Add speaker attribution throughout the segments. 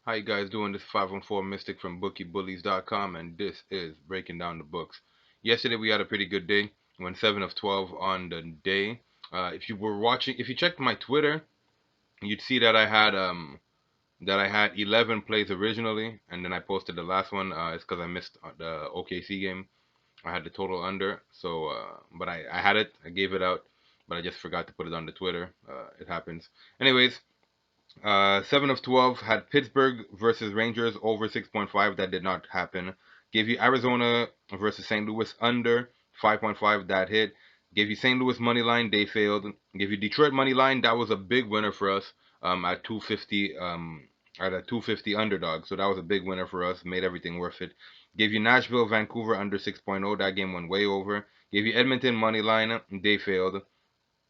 Speaker 1: How you guys doing? This is 514 Mystic from BookieBullies.com, and this is Breaking Down the Books. Yesterday we had a pretty good day. We went 7 of 12 on the day. If you checked my Twitter, you'd see that I had 11 plays originally, and then I posted the last one. It's because I missed the OKC game. I had the total under, but I had it. I gave it out, but I just forgot to put it on the Twitter. It happens. Anyways, 7 of 12 had Pittsburgh versus Rangers over 6.5. That did not happen. Gave you Arizona versus St. Louis under 5.5. That hit. Gave you St. Louis money line. They failed. Gave you Detroit money line. That was a big winner for us. At 250. At a 250 underdog. So that was a big winner for us. Made everything worth it. Gave you Nashville, Vancouver under 6.0. That game went way over. Gave you Edmonton money line. They failed.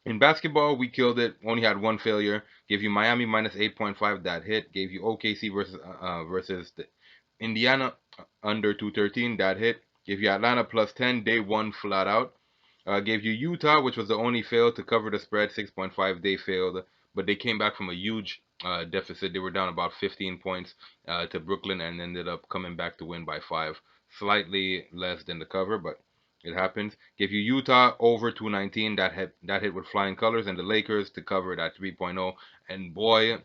Speaker 1: In basketball, we killed it. Only had one failure. Gave you Miami minus 8.5. That hit. Gave you OKC versus the Indiana under 213. That hit. Gave you Atlanta plus 10. Day one flat out. Gave you Utah, which was the only fail to cover the spread, 6.5. They failed, but they came back from a huge deficit. They were down about 15 points to Brooklyn and ended up coming back to win by 5. Slightly less than the cover, but it happens. Gave you Utah over 219. That hit with flying colors, and the Lakers to cover it at 3.0. And boy,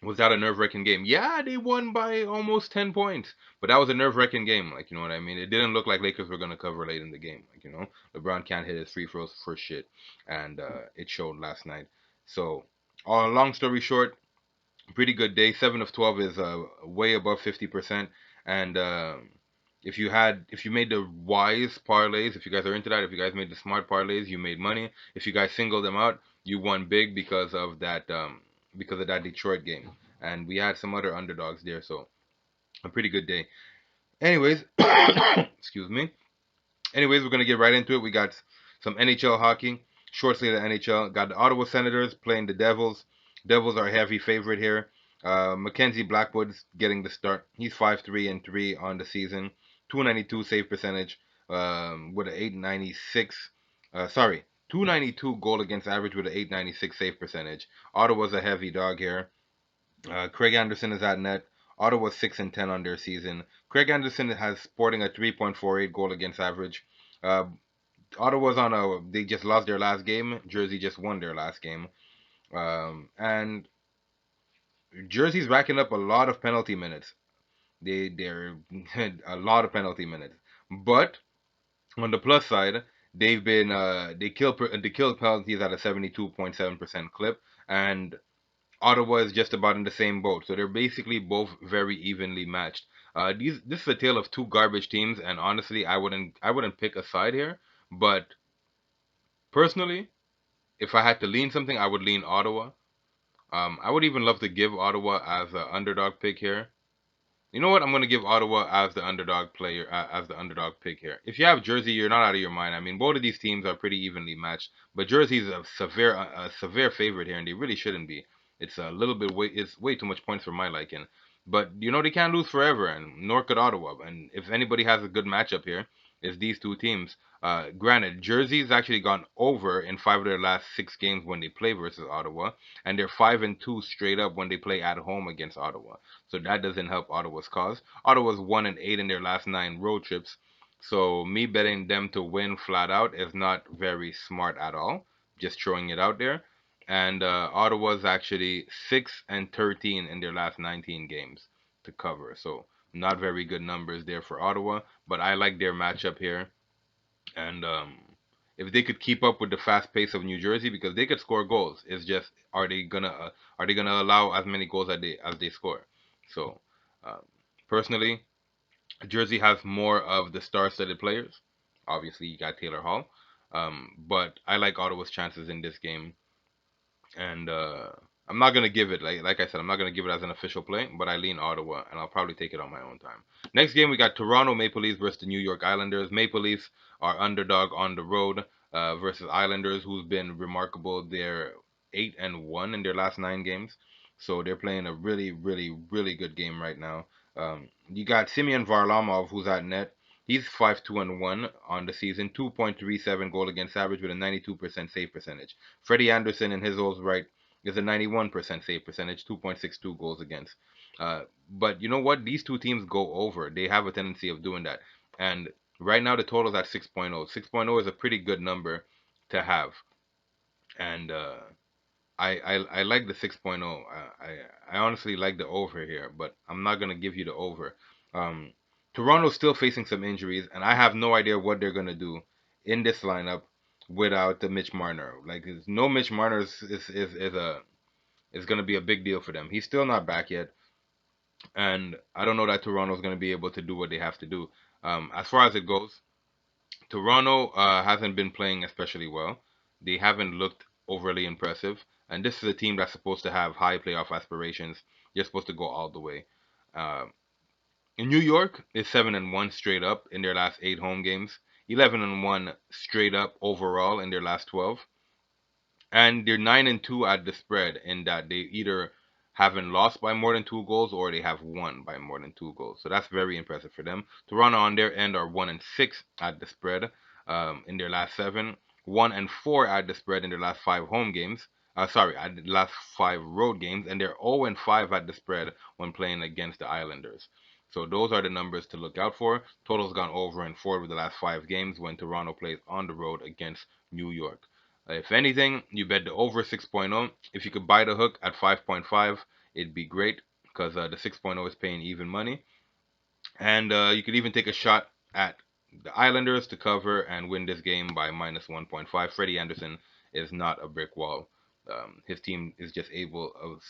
Speaker 1: was that a nerve-wracking game? Yeah, they won by almost 10 points, but that was a nerve-wracking game. Like, you know what I mean? It didn't look like Lakers were gonna cover late in the game. Like, LeBron can't hit his free throws for shit, and it showed last night. So, long story short, pretty good day. 7 of 12 is way above 50%, and if you made the wise parlays, if you guys are into that, if you guys made the smart parlays, you made money. If you guys singled them out, you won big because of that Detroit game. And we had some other underdogs there, so a pretty good day. Anyways, excuse me. Anyways, we're gonna get right into it. We got some NHL hockey. Short slate of NHL. Got the Ottawa Senators playing the Devils. Devils are a heavy favorite here. Mackenzie Blackwood's getting the start. He's 5-3-3 on the season. 292 save percentage. With an 896. Sorry, 292 goal against average with an 896 save percentage. Ottawa's a heavy dog here. Craig Anderson is at net. Ottawa's 6-10 on their season. Craig Anderson has sporting a 3.48 goal against average. Uh, Ottawa's on a they just lost their last game. Jersey just won their last game. And Jersey's racking up a lot of penalty minutes. They're a lot of penalty minutes. But on the plus side, they kill penalties at a 72.7% clip, and Ottawa is just about in the same boat, so they're basically both very evenly matched. This is a tale of two garbage teams, and honestly, I wouldn't pick a side here. But personally, if I had to lean something, I would lean Ottawa. I would even love to give Ottawa as an underdog pick here. You know what? I'm gonna give Ottawa as the underdog player, as the underdog pick here. If you have Jersey, you're not out of your mind. I mean, both of these teams are pretty evenly matched, but Jersey's a severe favorite here, and they really shouldn't be. It's way too much points for my liking. But they can't lose forever, and nor could Ottawa. And if anybody has a good matchup here, it's these two teams. Granted, Jersey's actually gone over in 5 of their last 6 games when they play versus Ottawa, and they're 5-2 straight up when they play at home against Ottawa. So that doesn't help Ottawa's cause. Ottawa's 1-8 in their last 9 road trips. So me betting them to win flat out is not very smart at all. Just throwing it out there. And Ottawa's actually 6-13 in their last 19 games to cover. So not very good numbers there for Ottawa. But I like their matchup here. And if they could keep up with the fast pace of New Jersey, because they could score goals, it's just are they gonna allow as many goals as they score? So um, personally, Jersey has more of the star-studded players. Obviously, you got Taylor Hall, but I like Ottawa's chances in this game, and I'm not gonna give it like I said, I'm not gonna give it as an official play, but I lean Ottawa, and I'll probably take it on my own time. Next game, we got Toronto Maple Leafs versus the New York Islanders. Maple Leafs are underdog on the road versus Islanders, who's been remarkable. They're 8-1 in their last 9 games, so they're playing a really, really, really good game right now. You got Simeon Varlamov, who's at net. He's 5-2-1 on the season, 2.37 goal against average with a 92% save percentage. Freddie Anderson in his old right is a 91% save percentage, 2.62 goals against. But you know what? These two teams go over. They have a tendency of doing that. And right now the total is at 6.0. 6.0 is a pretty good number to have. And I like the 6.0. I honestly like the over here, but I'm not gonna give you the over. Um, Toronto's still facing some injuries, and I have no idea what they're gonna do in this lineup without the Mitch Marner. Like, no Mitch Marner is gonna be a big deal for them. He's still not back yet, and I don't know that Toronto's gonna be able to do what they have to do. As far as it goes, Toronto hasn't been playing especially well. They haven't looked overly impressive, and this is a team that's supposed to have high playoff aspirations. They're supposed to go all the way. Uh, in New York is 7-1 straight up in their last 8 home games, 11-1 straight up overall in their last 12, and they're 9-2 at the spread in that they either haven't lost by more than 2 goals or they have won by more than 2 goals. So that's very impressive for them. Toronto on their end are 1-6 at the spread in their last 7, 1-4 at the spread in their last 5 home games. Sorry, at the last 5 road games, and they're 0-5 at the spread when playing against the Islanders. So those are the numbers to look out for. Total's gone over and forward with the last 5 games when Toronto plays on the road against New York. If anything, you bet the over 6.0. If you could buy the hook at 5.5, it'd be great because the 6.0 is paying even money. And you could even take a shot at the Islanders to cover and win this game by minus 1.5. Freddie Anderson is not a brick wall. His team is just able of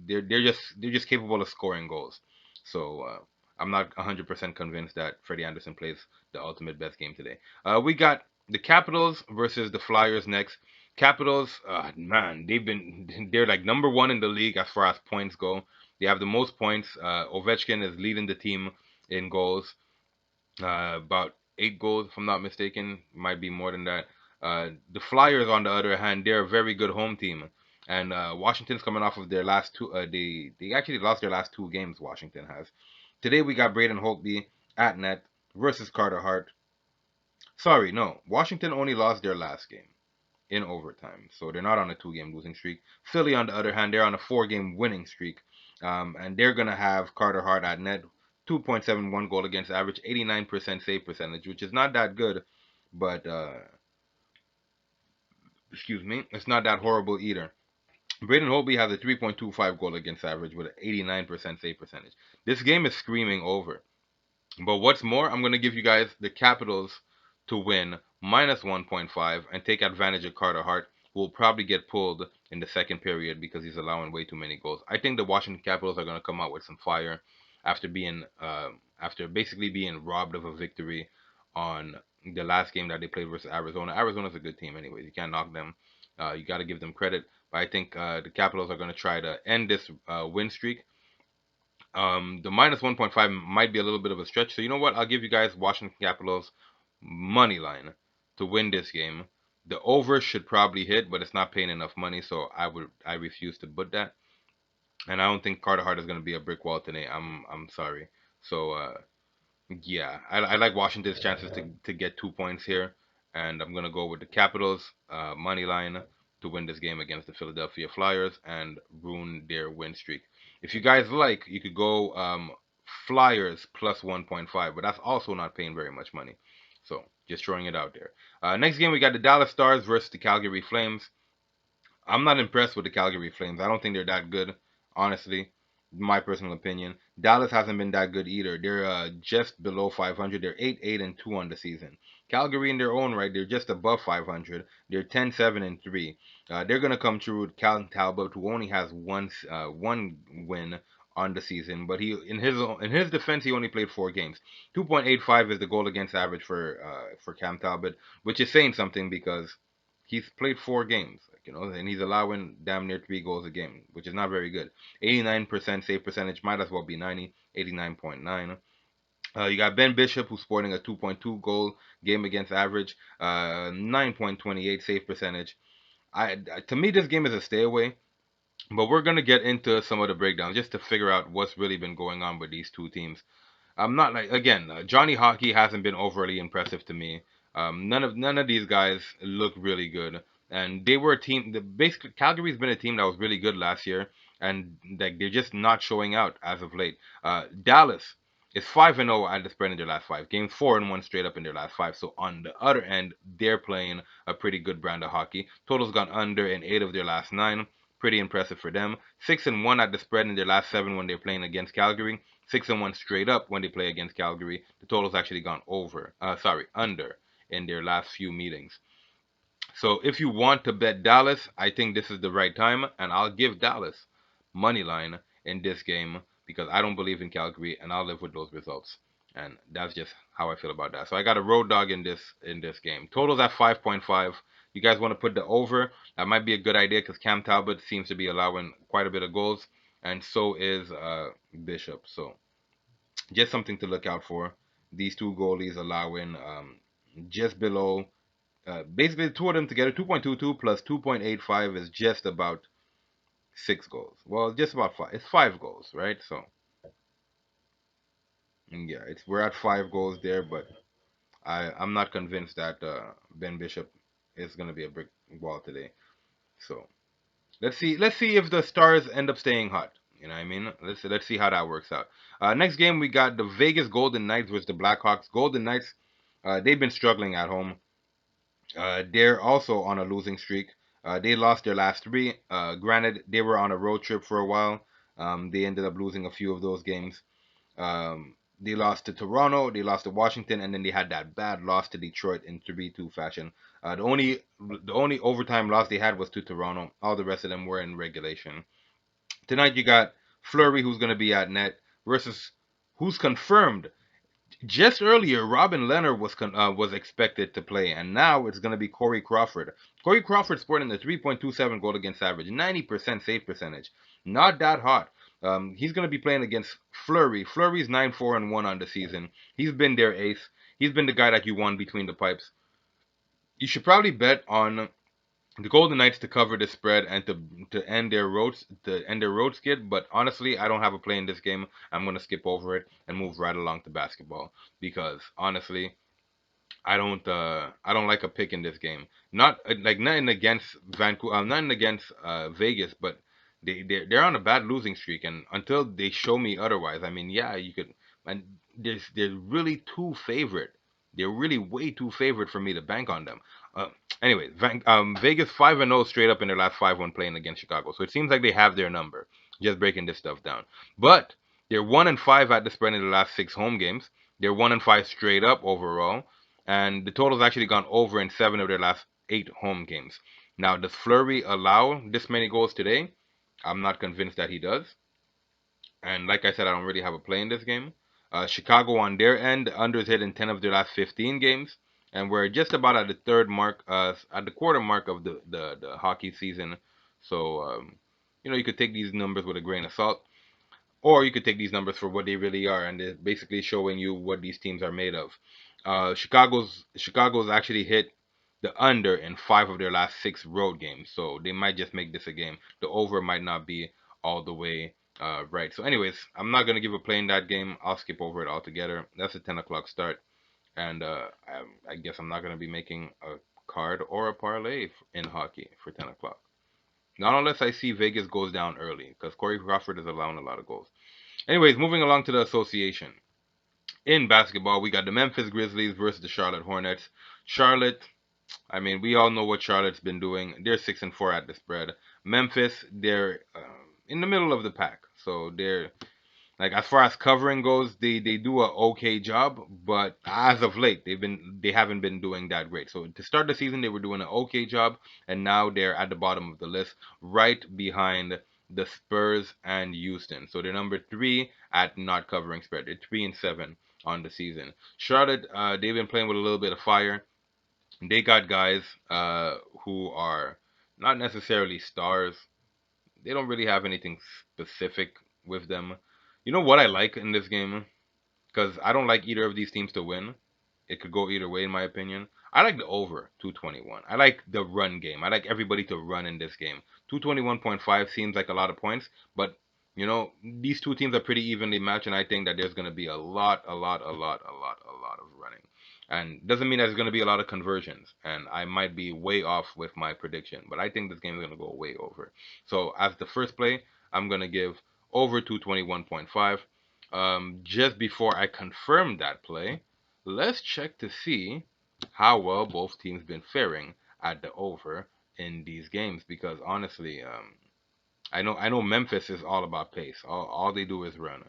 Speaker 1: they're just capable of scoring goals. So I'm not 100% convinced that Freddie Anderson plays the ultimate best game today. We got the Capitals versus the Flyers next. Capitals, man, they're like number one in the league as far as points go. They have the most points. Ovechkin is leading the team in goals. About 8 goals, if I'm not mistaken. Might be more than that. The Flyers, on the other hand, they're a very good home team, and Washington's coming off of their last two. They actually lost their last 2 games. Washington has. Today we got Braden Holtby at net versus Carter Hart. Sorry, no. Washington only lost their last game in overtime. So they're not on a 2 game losing streak. Philly, on the other hand, they're on a 4 game winning streak. And they're going to have Carter Hart at net, 2.71 goal against average, 89% save percentage, which is not that good, but, excuse me, it's not that horrible either. Braden Holtby has a 3.25 goal against average with an 89% save percentage. This game is screaming over. But what's more, I'm going to give you guys the Capitals to win minus 1.5 and take advantage of Carter Hart, who will probably get pulled in the second period because he's allowing way too many goals. I think the Washington Capitals are going to come out with some fire after after basically being robbed of a victory on the last game that they played versus Arizona. Arizona's a good team, anyways. You can't knock them. You got to give them credit. But I think the Capitals are going to try to end this win streak. The minus 1.5 might be a little bit of a stretch. So you know what? I'll give you guys Washington Capitals money line to win this game. The over should probably hit, but it's not paying enough money, so I refuse to put that. And I don't think Carter Hart is going to be a brick wall today. I'm sorry. So yeah, I like Washington's chances to get 2 points here, and I'm gonna go with the Capitals money line to win this game against the Philadelphia Flyers and ruin their win streak. If you guys like, you could go Flyers plus 1.5, but that's also not paying very much money. So just throwing it out there. Next game we got the Dallas Stars versus the Calgary Flames. I'm not impressed with the Calgary Flames. I don't think they're that good, honestly. My personal opinion. Dallas hasn't been that good either. They're just below 500. They're 8-8-2 on the season. Calgary, in their own right, they're just above 500. They're 10-7-3. They're gonna come through with Cal Talbot, who only has one win on the season, but he in his defense he only played 4 games. 2.85 is the goal against average for Cam Talbot, which is saying something because he's played 4 games, and he's allowing damn near 3 goals a game, which is not very good. 89% save percentage might as well be 90, 89.9. You got Ben Bishop, who's sporting a 2.2 goal game against average, 9.28 save percentage. To me, this game is a stay away, but we're gonna get into some of the breakdowns just to figure out what's really been going on with these two teams. I'm not like again, Johnny Hockey hasn't been overly impressive to me. None of these guys look really good, and they were a team. The basically Calgary's been a team that was really good last year, and like they're just not showing out as of late. Dallas is 5-0 at the spread in their last five games, 4-1 straight up in their last five. So on the other end, they're playing a pretty good brand of hockey. Total's gone under in 8 of their last 9. Pretty impressive for them. 6-1 at the spread in their last 7 when they're playing against Calgary. 6-1 straight up when they play against Calgary. The total's actually gone under in their last few meetings. So if you want to bet Dallas, I think this is the right time, and I'll give Dallas money line in this game because I don't believe in Calgary, and I'll live with those results. And that's just how I feel about that. So I got a road dog in this game. Totals at 5.5. You guys want to put the over? That might be a good idea because Cam Talbot seems to be allowing quite a bit of goals, and so is Bishop. So just something to look out for. These two goalies allowing just below basically the two of them together, 2.22 plus 2.85 is just about 6 goals. Well, just about five. It's 5 goals, right? So yeah, we're at 5 goals there, but I'm not convinced that Ben Bishop is gonna be a brick wall today. So let's see if the Stars end up staying hot. You know what I mean? Let's see how that works out. Next game we got the Vegas Golden Knights versus the Blackhawks. Golden Knights, they've been struggling at home. They're also on a losing streak. They lost their last 3. Granted, they were on a road trip for a while. They ended up losing a few of those games. They lost to Toronto, they lost to Washington, and then they had that bad loss to Detroit in 3-2 fashion. The only overtime loss they had was to Toronto. All the rest of them were in regulation. Tonight you got Fleury, who's going to be at net, versus who's confirmed just earlier, Robin Leonard was expected to play, and now it's going to be Corey Crawford. Corey Crawford sporting the 3.27 goal against average, 90% save percentage, not that hot. He's going to be playing against Fleury. Fleury's 9-4-1 on the season. He's been their ace. He's been the guy that you won between the pipes. You should probably bet on the Golden Knights to cover the spread and to end their road skid. But honestly, I don't have a play in this game. I'm gonna skip over it and move right along to basketball because honestly, I don't like a pick in this game. Not like nothing against Vancouver, nothing against Vegas, but they're on a bad losing streak, and until they show me otherwise, I mean, yeah, you could. And they're really too favorite. They're really way too favorite for me to bank on them. Uh, anyway, Vegas 5-0 straight up in their last 5 when playing against Chicago, so it seems like they have their number. Just breaking this stuff down, but they're 1-5 at the spread in the last 6 home games. They're 1-5 straight up overall, and the total's actually gone over in 7 of their last 8 home games. Now, does Fleury allow this many goals today? I'm not convinced that he does. And like I said, I don't really have a play in this game. Chicago on their end, unders hit in 10 of their last 15 games, and we're just about at the third mark, at the quarter mark of the hockey season. So, you could take these numbers with a grain of salt. Or you could take these numbers for what they really are, and they're basically showing you what these teams are made of. Chicago's actually hit the under in 5 of their last 6 road games, so they might just make this a game. The over might not be all the way right. So, anyways, I'm not gonna give a play in that game. I'll skip over it altogether. That's a 10 o'clock start, and I guess I'm not gonna be making a card or a parlay in hockey for 10 o'clock. Not unless I see Vegas goes down early, because Corey Crawford is allowing a lot of goals. Anyways, moving along to the association. In basketball, we got the Memphis Grizzlies versus the Charlotte Hornets. Charlotte, I mean, we all know what Charlotte's been doing. They're 6-4 at the spread. Memphis, they're in the middle of the pack, so they're like as far as covering goes, they do a okay job, but as of late, they haven't been doing that great. So to start the season, they were doing an okay job, and now they're at the bottom of the list, right behind the Spurs and Houston. So they're number 3 at not covering spread. They're 3-7 on the season. Charlotte, they've been playing with a little bit of fire. They got guys who are not necessarily stars. They don't really have anything specific with them. You know what I like in this game? Because I don't like either of these teams to win. It could go either way, in my opinion. I like the over 221. I like the run game. I like everybody to run in this game. 221.5 seems like a lot of points, but these two teams are pretty evenly matched, and I think that there's going to be a lot of running. And doesn't mean there's going to be a lot of conversions. And I might be way off with my prediction, but I think this game is going to go way over. So as the first play, I'm going to give over 221.5. Just before I confirm that play, let's check to see how well both teams been faring at the over in these games. Because honestly, I know Memphis is all about pace. All they do is run.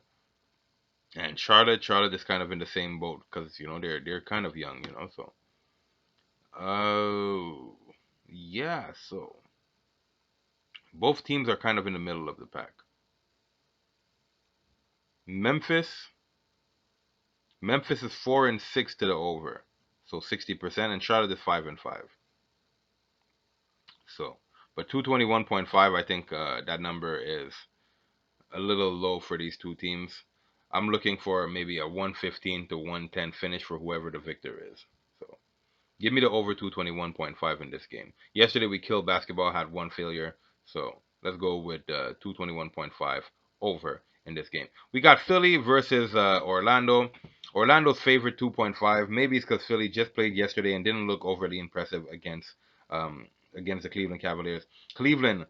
Speaker 1: And Charlotte is kind of in the same boat because they're kind of young, so oh, yeah. So both teams are kind of in the middle of the pack. Memphis, Memphis is 4-6 to the over, so 60%, and Charlotte is 5-5. So, but 221.5, I think that number is a little low for these two teams. I'm looking for maybe a 115 to 110 finish for whoever the victor is. So. Give me the over 221.5 in this game. Yesterday we killed basketball, had one failure. So let's go with 221.5 over in this game. We got Philly versus Orlando. Orlando's favorite 2.5. Maybe it's because Philly just played yesterday and didn't look overly impressive um, against the Cleveland Cavaliers. Cleveland,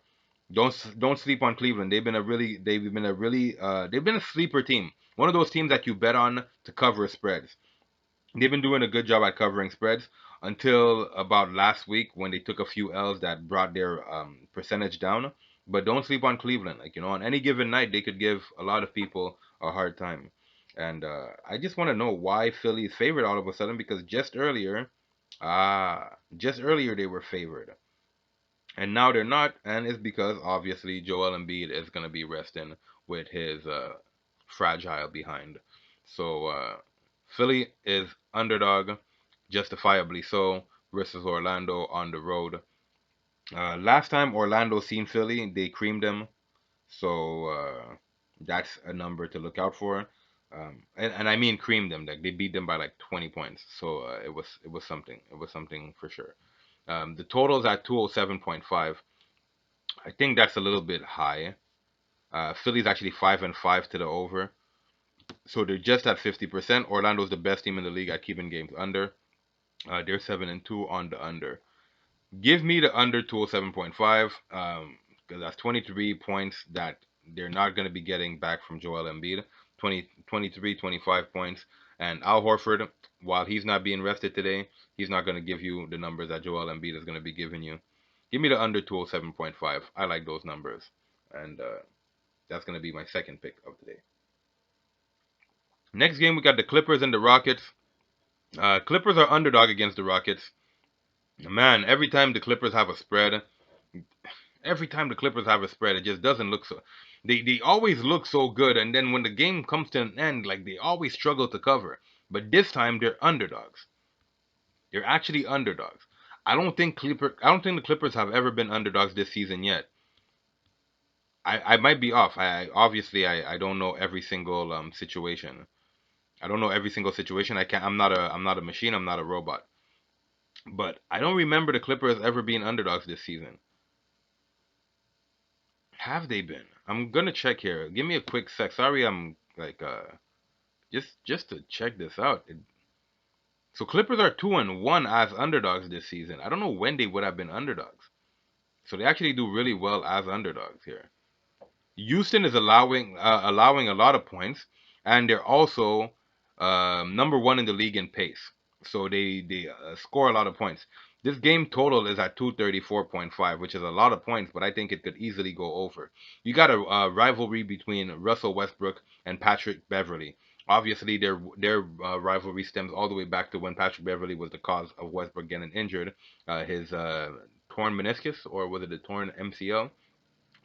Speaker 1: don't sleep on Cleveland. They've been a sleeper team. One of those teams that you bet on to cover spreads. They've been doing a good job at covering spreads until about last week when they took a few L's that brought their percentage down. But don't sleep on Cleveland. On any given night, they could give a lot of people a hard time. And I just want to know why Philly is favored all of a sudden because just earlier they were favored. And now they're not, and it's because obviously Joel Embiid is going to be resting with his fragile behind. So Philly is underdog, justifiably so, versus Orlando on the road. Last time Orlando seen Philly, they creamed them, so that's a number to look out for. And I mean creamed them, like they beat them by like 20 points. So it was something. It was something for sure. The total's at 207.5. I think that's a little bit high. Philly's actually 5-5 to the over, so they're just at 50%. Orlando's the best team in the league at keeping games under. They're 7-2 on the under. Give me the under 207.5, because that's 23 points that they're not going to be getting back from Joel Embiid. 20, 23, 25 points. And Al Horford, while he's not being rested today, he's not going to give you the numbers that Joel Embiid is going to be giving you. Give me the under 207.5. I like those numbers. And that's going to be my second pick of the day. Next game, we got the Clippers and the Rockets. Clippers are underdog against the Rockets. Man, every time the Clippers have a spread, it just doesn't look so. They always look so good, and then when the game comes to an end, like they always struggle to cover. But this time they're underdogs. They're actually underdogs. I don't think the Clippers have ever been underdogs this season yet. I might be off. I don't know every single situation. I don't know every single situation. I'm not a machine. I'm not a robot. But I don't remember the Clippers ever being underdogs this season. Have they been? I'm gonna check here. Give me a quick sec. Sorry, I'm like just to check this out. So Clippers are 2-1 as underdogs this season. I don't know when they would have been underdogs. So they actually do really well as underdogs here. Houston is allowing a lot of points, and they're also number one in the league in pace. So they score a lot of points. This game total is at 234.5, which is a lot of points, but I think it could easily go over. You got a rivalry between Russell Westbrook and Patrick Beverly. Obviously, their rivalry stems all the way back to when Patrick Beverly was the cause of Westbrook getting injured, his torn meniscus, or was it a torn MCL?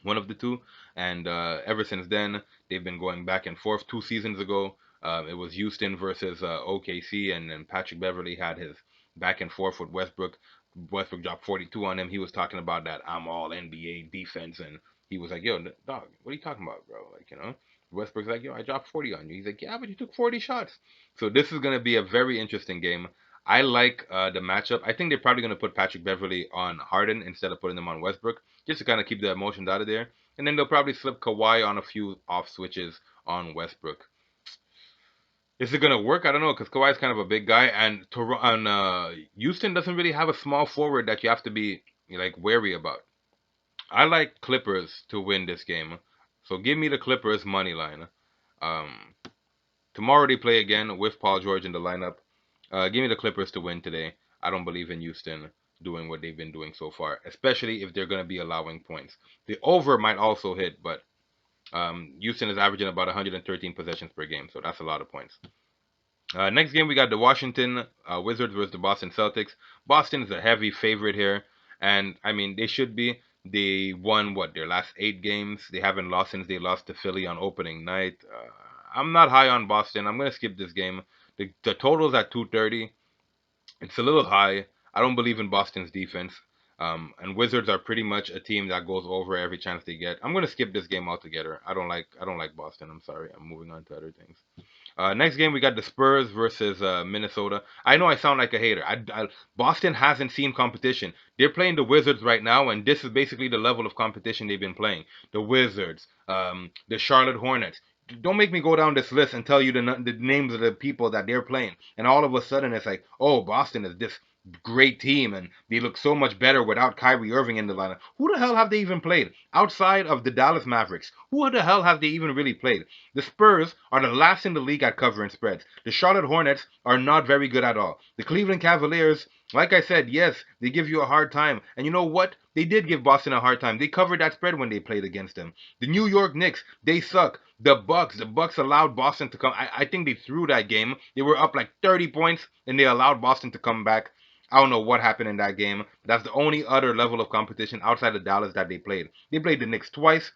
Speaker 1: One of the two. And ever since then, they've been going back and forth. 2 seasons ago, it was Houston versus OKC, and then Patrick Beverly had his back and forth with Westbrook. Westbrook dropped 42 on him. He was talking about that I'm all NBA defense, and he was like, "Yo, dog, what are you talking about, bro?" Westbrook's like, "Yo, I dropped 40 on you." He's like, "Yeah, but you took 40 shots." So this is gonna be a very interesting game. I like the matchup. I think they're probably gonna put Patrick Beverly on Harden instead of putting him on Westbrook just to kind of keep the emotions out of there. And then they'll probably slip Kawhi on a few off switches on Westbrook. Is it gonna work? I don't know because Kawhi's kind of a big guy, and Houston doesn't really have a small forward that you have to be like wary about. I like Clippers to win this game, so give me the Clippers money line. Um, Tomorrow they play again with Paul George in the lineup. Give me the Clippers to win today. I don't believe in Houston doing what they've been doing so far, especially if they're going to be allowing points. The over might also hit, but Houston is averaging about 113 possessions per game, so that's a lot of points. Next game, we got the Washington Wizards versus the Boston Celtics. Boston is a heavy favorite here, and I mean they should be. They won what their last 8 games. They haven't lost since they lost to Philly on opening night. I'm not high on Boston. I'm gonna skip this game. The total's at 230. It's a little high. I don't believe in Boston's defense. And Wizards are pretty much a team that goes over every chance they get. I'm gonna skip this game altogether. I don't like Boston. I'm sorry. I'm moving on to other things. Next game, we got the Spurs versus Minnesota. I know I sound like a hater. Boston hasn't seen competition. They're playing the Wizards right now, and this is basically the level of competition they've been playing. The Wizards, the Charlotte Hornets. Don't make me go down this list and tell you the names of the people that they're playing, and all of a sudden it's like, oh, Boston is this great team, and they look so much better without Kyrie Irving in the lineup. Who the hell have they even played outside of the Dallas Mavericks? Who the hell have they even really played? The Spurs are the last in the league at covering spreads. The Charlotte Hornets are not very good at all. The Cleveland Cavaliers, like I said, yes, they give you a hard time. And you know what? They did give Boston a hard time. They covered that spread when they played against them. The New York Knicks, they suck. The Bucks allowed Boston to come. I think they threw that game. They were up like 30 points, and they allowed Boston to come back. I don't know what happened in that game. That's the only other level of competition outside of Dallas that they played. They played the Knicks twice.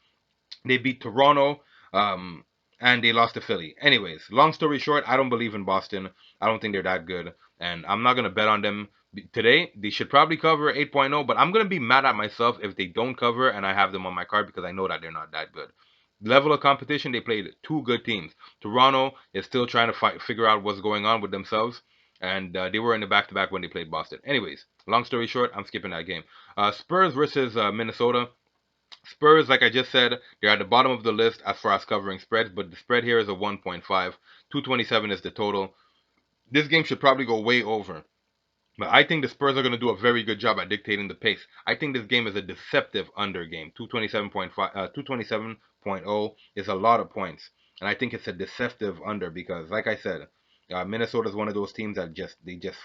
Speaker 1: They beat Toronto, um, and they lost to Philly. Anyways, long story short, I don't believe in Boston. I don't think they're that good, and I'm not gonna bet on them today. They should probably cover 8.0, but I'm gonna be mad at myself if they don't cover and I have them on my card because I know that they're not that good. Level of competition, they played two good teams. Toronto is still trying to figure out what's going on with themselves, and they were in the back-to-back when they played Boston. Anyways, long story short, I'm skipping that game. Spurs versus Minnesota. Spurs, like I just said, they're at the bottom of the list as far as covering spreads, but the spread here is a 1.5. 227 is the total. This game should probably go way over. But I think the Spurs are going to do a very good job at dictating the pace. I think this game is a deceptive under game. 227.5, 227.0 is a lot of points. And I think it's a deceptive under because, like I said, Minnesota is one of those teams that just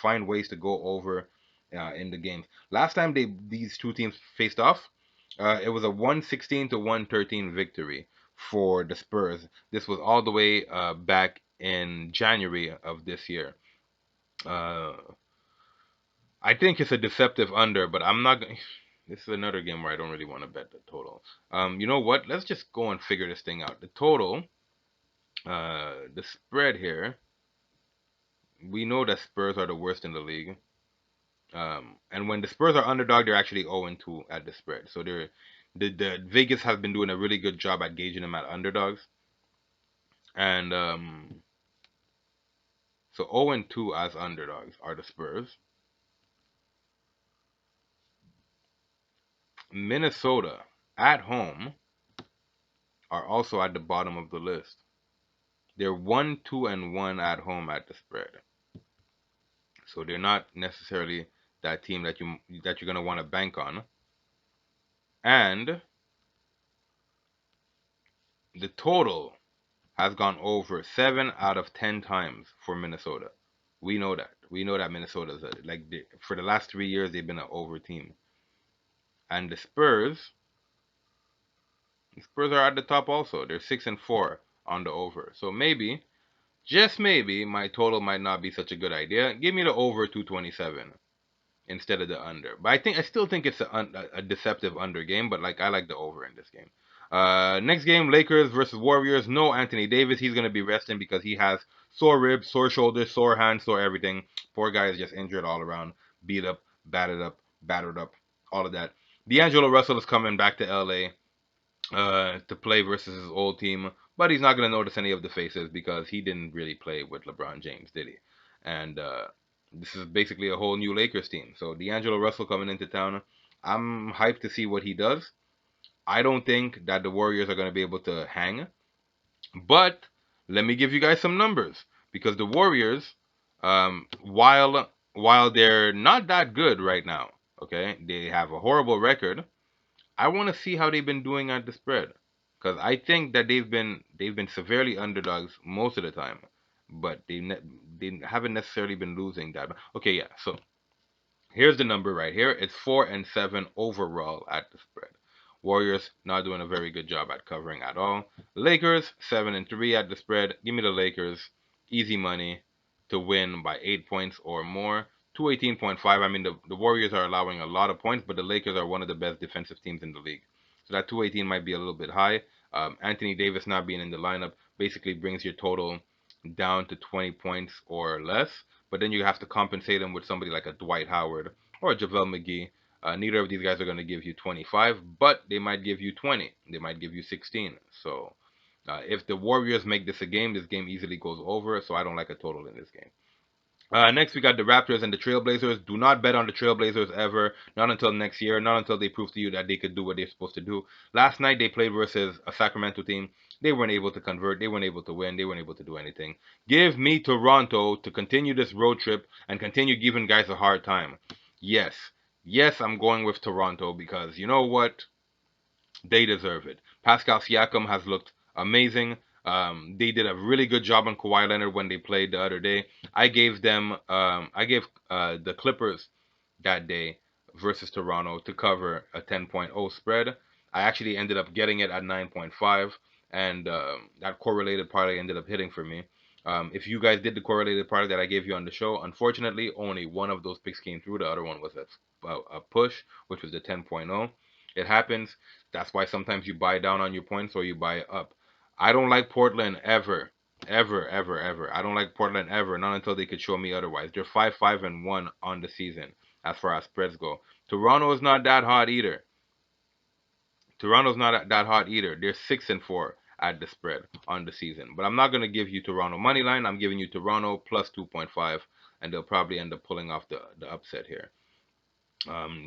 Speaker 1: find ways to go over in the games. Last time these two teams faced off, it was a 116 to 113 victory for the Spurs. This was all the way back in January of this year. Uh, I think it's a deceptive under, but I'm not. This is another game where I don't really want to bet the total. You know what? Let's just go and figure this thing out. The total, the spread here. We know that Spurs are the worst in the league. And when the Spurs are underdog, they're actually 0-2 at the spread. So the Vegas has been doing a really good job at gauging them at underdogs. And so 0-2 as underdogs are the Spurs. Minnesota at home are also at the bottom of the list. They're 1-2-1 at home at the spread. So they're not necessarily that team that you're gonna want to bank on. And the total has gone over 7 out of 10 times for Minnesota. We know that. We know that Minnesota's for the last 3 years they've been an over team. And the Spurs are at the top also. They're 6-4 on the over. So maybe, just maybe, my total might not be such a good idea. Give me the over 227 instead of the under. But I still think it's a deceptive under game. But like I like the over in this game. Next game, Lakers versus Warriors. No Anthony Davis. He's gonna be resting because he has sore ribs, sore shoulders, sore hands, sore everything. Poor guy is just injured all around, beat up, battered up, all of that. D'Angelo Russell is coming back to LA to play versus his old team, but he's not gonna notice any of the faces because he didn't really play with LeBron James, did he? And this is basically a whole new Lakers team. So D'Angelo Russell coming into town. I'm hyped to see what he does. I don't think that the Warriors are going to be able to hang, but let me give you guys some numbers because the Warriors, while they're not that good right now, okay, they have a horrible record. I want to see how they've been doing at the spread, because I think that they've been severely underdogs most of the time, but they haven't necessarily been losing that. Okay, yeah. So here's the number right here. It's 4-7 overall at the spread. Warriors not doing a very good job at covering at all. Lakers 7-3 at the spread. Give me the Lakers. Easy money to win by 8 points or more. 218.5. I mean, the Warriors are allowing a lot of points, but the Lakers are one of the best defensive teams in the league. So that 218 might be a little bit high. Anthony Davis not being in the lineup basically brings your total down to 20 points or less. But then you have to compensate them with somebody like a Dwight Howard or a JaVale McGee. Neither of these guys are going to give you 25, but they might give you 20. They might give you 16. So if the Warriors make this game easily goes over. So I don't like a total in this game. Next, we got the Raptors and the Trailblazers. Do not bet on the Trailblazers ever. Not until next year. Not until they prove to you that they could do what they're supposed to do. Last night, they played versus a Sacramento team. They weren't able to convert. They weren't able to win. They weren't able to do anything. Give me Toronto to continue this road trip and continue giving guys a hard time. Yes. Yes, I'm going with Toronto because you know what? They deserve it. Pascal Siakam has looked amazing. They did a really good job on Kawhi Leonard when they played the other day. I gave the Clippers that day versus Toronto to cover a 10.0 spread. I actually ended up getting it at 9.5, and that correlated parlay ended up hitting for me. If you guys did the correlated parlay that I gave you on the show, unfortunately, only one of those picks came through. The other one was a push, which was the 10.0. It happens. That's why sometimes you buy down on your points or you buy up. I don't like Portland ever. Ever, ever, ever. I don't like Portland ever, not until they could show me otherwise. They're 5-5-1 on the season as far as spreads go. Toronto is not that hot either. Toronto's not that hot either. They're 6-4 at the spread on the season. But I'm not gonna give you Toronto money line. I'm giving you Toronto plus 2.5, and they'll probably end up pulling off the upset here.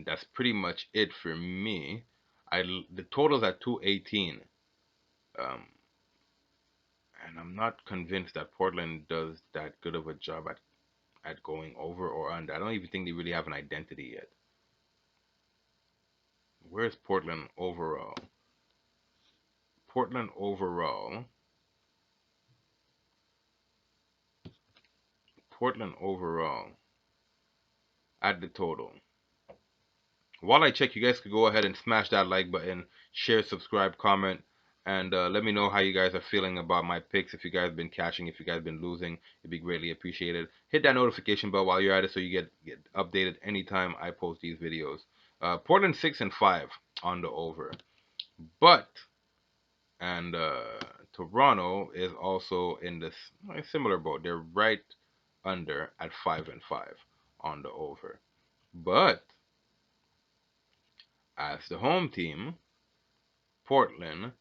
Speaker 1: That's pretty much it for me. The total's at 218. Um, and I'm not convinced that Portland does that good of a job at going over or under. I don't even think they really have an identity yet. Where's Portland overall? Portland overall. Portland overall at the total. While I check, you guys could go ahead and smash that like button, share, subscribe, comment, and let me know how you guys are feeling about my picks. If you guys been catching, if you guys been losing, it'd be greatly appreciated. Hit that notification bell while you're at it so you get updated anytime I post these videos. Portland 6-5 on the over, but and Toronto is also in this similar boat. They're right under at 5-5 on the over, but as the home team, Portland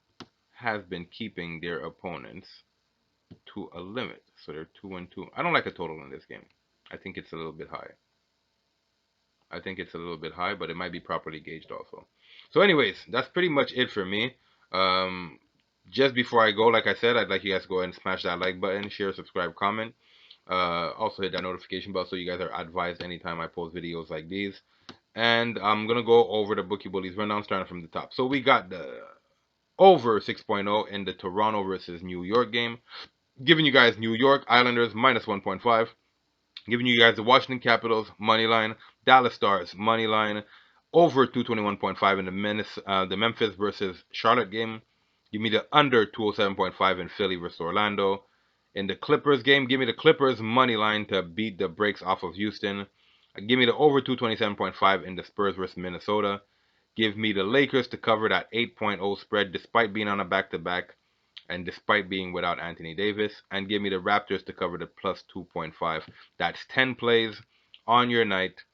Speaker 1: has been keeping their opponents to a limit. So they're 2-2. I don't like a total in this game. I think it's a little bit high. I think it's a little bit high, but it might be properly gauged also. So anyways, that's pretty much it for me. Um, just before I go, like I said, I'd like you guys to go ahead and smash that like button, share, subscribe, comment. Also hit that notification bell so you guys are advised anytime I post videos like these. And I'm going to go over the Bookie Bullies rundown starting from the top. So we got the over 6.0 in the Toronto versus New York game. Giving you guys New York Islanders minus 1.5. Giving you guys the Washington Capitals money line, Dallas Stars money line, over 221.5 in the Memphis versus Charlotte game. Give me the under 207.5 in Philly versus Orlando. In the Clippers game, give me the Clippers money line to beat the brakes off of Houston. Give me the over 227.5 in the Spurs versus Minnesota. Give me the Lakers to cover that 8.0 spread despite being on a back-to-back and despite being without Anthony Davis. And give me the Raptors to cover the plus 2.5. That's 10 plays on your night.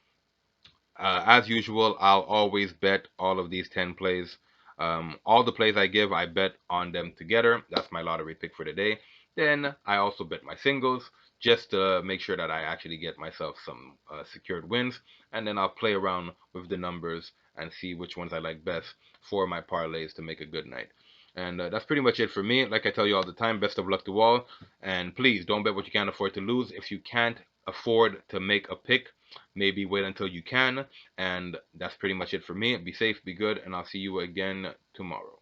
Speaker 1: As usual, I'll always bet all of these 10 plays. All the plays I give, I bet on them together. That's my lottery pick for the day. Then I also bet my singles just to make sure that I actually get myself some secured wins. And then I'll play around with the numbers and see which ones I like best for my parlays to make a good night. And that's pretty much it for me. Like I tell you all the time, best of luck to all. And please don't bet what you can't afford to lose. If you can't afford to make a pick, maybe wait until you can. And that's pretty much it for me. Be safe, be good, and I'll see you again tomorrow.